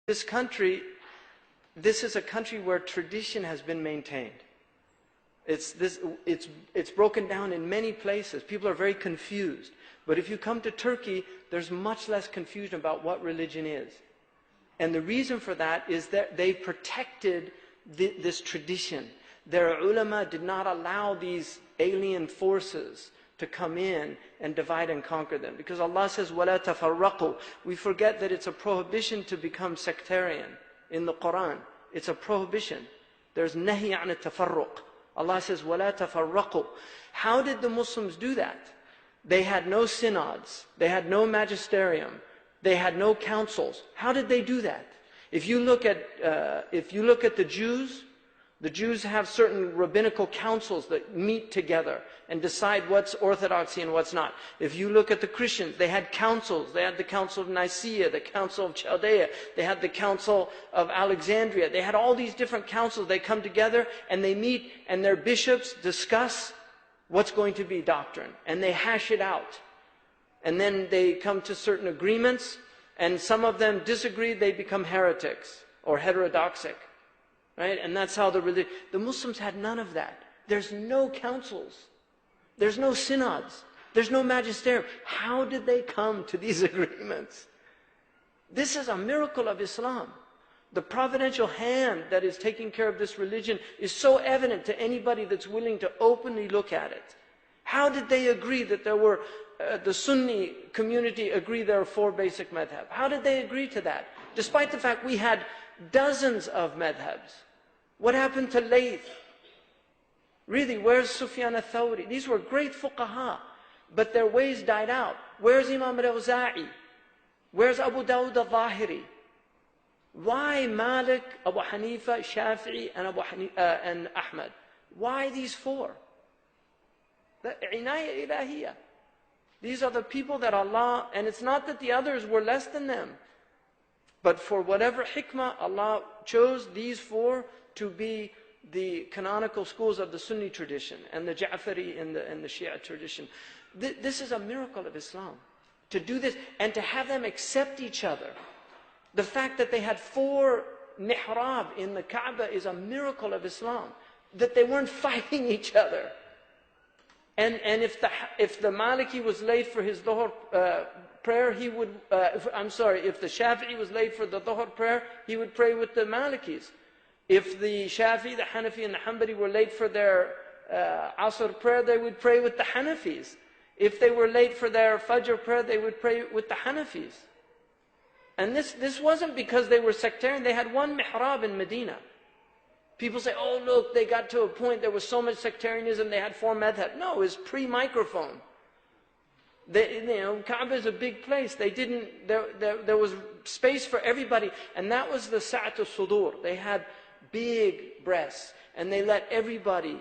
This country, this is a country where tradition has been maintained. It's broken down in many places. People are very confused. But if you come to Turkey, there's much less confusion about what religion is. And the reason for that is that they protected this tradition. Their ulama did not allow these alien forces to come in and divide and conquer them. Because Allah says, وَلَا تَفَرَّقُوا. We forget that it's a prohibition to become sectarian in the Quran. It's a prohibition. There's nahi an tafarruq. Allah says, وَلَا تَفَرَّقُوا. How did the Muslims do that? They had no synods. They had no magisterium. They had no councils. How did they do that? If you look at the Jews have certain rabbinical councils that meet together and decide what's orthodoxy and what's not. If you look at the Christians, they had councils. They had the Council of Nicaea, the Council of Chaldea, they had the Council of Alexandria. They had all these different councils. They come together and they meet, and their bishops discuss what's going to be doctrine, and they hash it out. And then they come to certain agreements, and some of them disagree, they become heretics or heterodoxic. Right? And that's how the Muslims had none of that. There's no councils. There's no synods. There's no magisterium. How did they come to these agreements? This is a miracle of Islam. The providential hand that is taking care of this religion is so evident to anybody that's willing to openly look at it. How did they agree that there were, the Sunni community agree there are 4 basic madhab? How did they agree to that? Despite the fact we had dozens of madhabs. What happened to Layth? Really, where's Sufyan al-Thawri? These were great fuqaha, but their ways died out. Where's Imam al-Awza'i? Where's Abu Dawud al-Zahiri? Why Malik, Abu Hanifa, Shafi'i, and Ahmad? Why these 4? The inaya ilahiyya. These are the people that Allah, and it's not that the others were less than them, but for whatever hikmah, Allah chose these 4 to be the canonical schools of the Sunni tradition and the Ja'fari and the Shia tradition. This is a miracle of Islam. To do this and to have them accept each other. The fact that they had 4 mihrab in the Kaaba is a miracle of Islam. That they weren't fighting each other. And if the Maliki was late for his Dhuhr prayer, he would, if the Shafi'i was late for the Dhuhr prayer, he would pray with the Malikis. If the Shafi'i, the Hanafi, and the Hanbali were late for their Asr prayer, they would pray with the Hanafis. If they were late for their Fajr prayer, they would pray with the Hanafis. And this wasn't because they were sectarian. They had 1 mihrab in Medina. People say, oh look, they got to a point, there was so much sectarianism, they had 4 madhab. No, it was pre-microphone. Kaaba is a big place. They didn't, there was space for everybody. And that was the sa'at al-sudur. They had big breasts. And they let everybody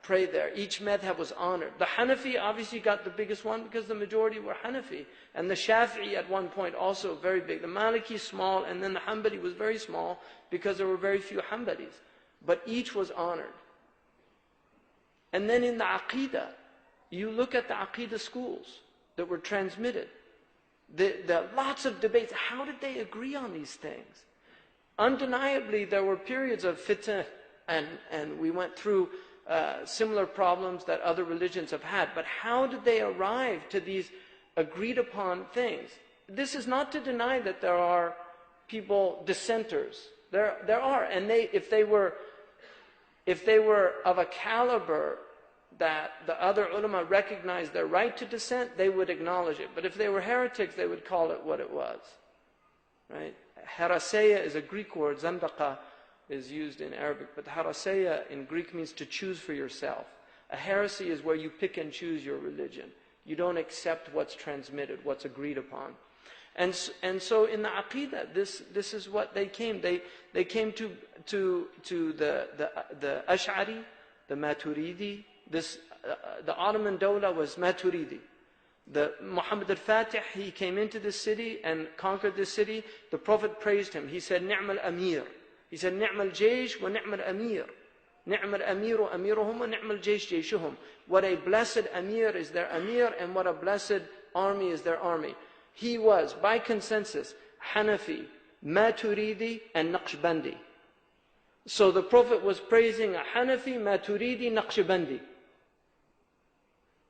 pray there. Each madhab was honored. The Hanafi obviously got the biggest one because the majority were Hanafi. And the Shafi'i at one point also very big. The Maliki small, and then the Hanbali was very small because there were very few Hanbalis. But each was honored. And then in the Aqidah, you look at the Aqidah schools that were transmitted. The lots of debates. How did they agree on these things? Undeniably, there were periods of fitna, and we went through similar problems that other religions have had. But how did they arrive to these agreed upon things? This is not to deny that there are people, dissenters. There are. And if they were of a caliber that the other ulama recognized their right to dissent, they would acknowledge it. But if they were heretics, they would call it what it was. Right? Haraseya is a Greek word. Zandaqa is used in Arabic. But haraseya in Greek means to choose for yourself. A heresy is where you pick and choose your religion. You don't accept what's transmitted, what's agreed upon. And so in the Aqidah, this is what they came. They came to the Ash'ari, the Maturidi. The Ottoman Dawla was Maturidi. The Muhammad al-Fatih, he came into this city and conquered this city. The Prophet praised him. He said, Ni'mal Amir. He said, Ni'mal Jaysh wa Ni'mal Amir. Ni'mal Amiru Amiruhum wa Ni'mal Jaysh Jayshuhum. What a blessed Amir is their Amir, and what a blessed army is their army. He was, by consensus, Hanafi, Maturidi, and Naqshbandi. So the Prophet was praising a Hanafi, Maturidi, Naqshbandi.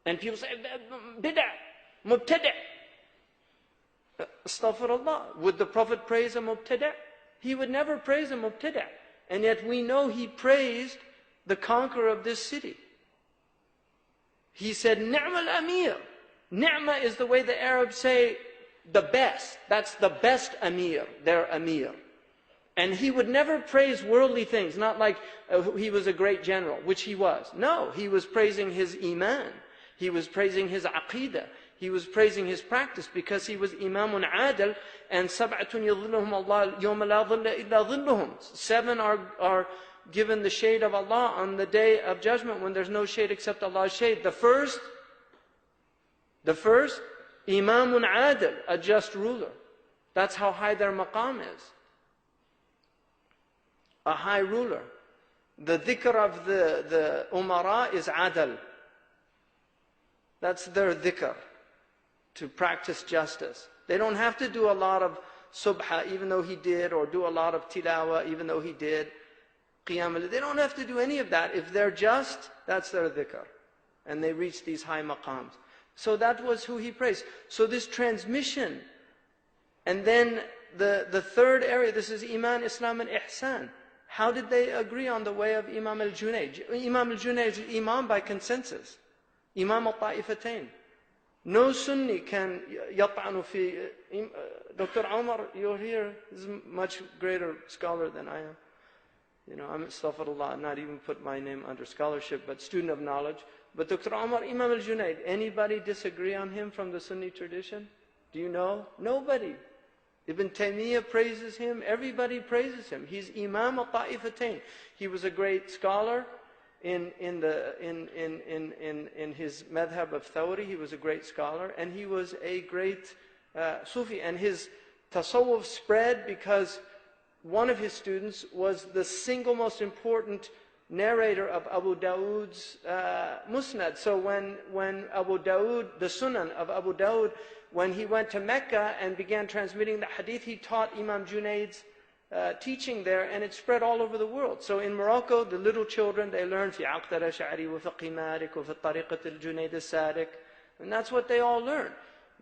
And people say, bid'ah, mubtada'. Astaghfirullah. Would the Prophet praise a mubtada'? He would never praise a mubtada'. And yet we know he praised the conqueror of this city. He said, Ni'ma al-Amir. Ni'ma is the way the Arabs say the best. That's the best Amir, their Amir. And he would never praise worldly things, not like he was a great general, which he was. No, he was praising his iman. He was praising his aqidah. He was praising his practice because he was imamun adil. And sab'atun yadhilluhum Allah yawma la dhilla illa dhilluhum. 7 are given the shade of Allah on the day of judgment when there's no shade except Allah's shade. The first, imamun adil, a just ruler. That's how high their maqam is. A high ruler. The dhikr of the umara is adal. That's their dhikr, to practice justice. They don't have to do a lot of subha, even though he did, or do a lot of tilawa, even though he did. Qiyam, they don't have to do any of that. If they're just, that's their dhikr. And they reach these high maqams. So that was who he praised. So this transmission. And then the third area, this is Iman, Islam, and Ihsan. How did they agree on the way of Imam al-Junayd? Imam al-Junayd is Imam by consensus. Imam al-Ta'ifatain. No Sunni can yat'anu fi... Dr. Omar, you're here, is a much greater scholar than I am. You know, I'm astaghfirullah, not even put my name under scholarship, but student of knowledge. But Dr. Omar, Imam al-Junayd, anybody disagree on him from the Sunni tradition? Do you know? Nobody. Ibn Taymiyyah praises him, everybody praises him. He's Imam al-Ta'ifatain. He was a great scholar in his madhab of Thawri. He was a great scholar, and he was a great Sufi. And his tasawwuf spread because one of his students was the single most important narrator of Abu Dawood's Musnad. So when Abu Dawood, the Sunan of Abu Dawood, when he went to Mecca and began transmitting the Hadith, he taught Imam Junayd's teaching there, and it spread all over the world. So in Morocco, the little children, they learn fi aqd al-Ash'ari wa fiqh Malik wa fi tariqat al-Junayd al-Sadiq. And that's what they all learn.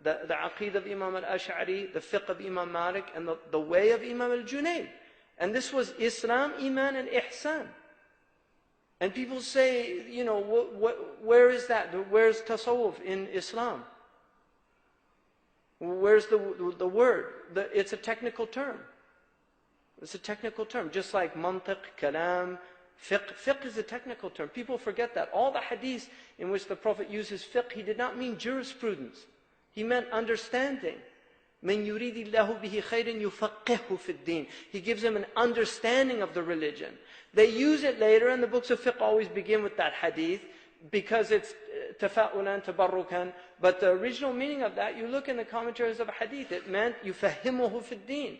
The aqid of Imam al-Ash'ari, the fiqh of Imam Malik, and the way of Imam al-Junayd. And this was Islam, Iman, and Ihsan. And people say, you know, where is that? Where's tasawwuf in Islam? Where's the word? It's a technical term. It's a technical term. Just like mantiq, kalam, fiqh. Fiqh is a technical term. People forget that. All the hadiths in which the Prophet uses fiqh, he did not mean jurisprudence. He meant understanding. مَنْ يُرِيدِ اللَّهُ بِهِ خَيْرٍ يُفَقِّهُ فِي الدِّينِ. He gives them an understanding of the religion. They use it later, and the books of fiqh always begin with that hadith, because it's tafa'ulan, tabarrukan. But the original meaning of that, you look in the commentaries of hadith, it meant يُفَهِّمُهُ فِي الدِّينِ.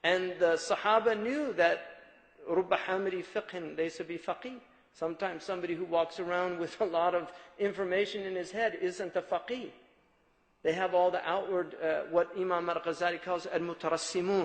And the Sahaba knew that رُبَّ حَامِرِ فِقْهٍ لَيْسَ بِفَقِيهٍ. Sometimes somebody who walks around with a lot of information in his head isn't a faqih. They have all the outward, what Imam al-Ghazali calls al-mutarassimun.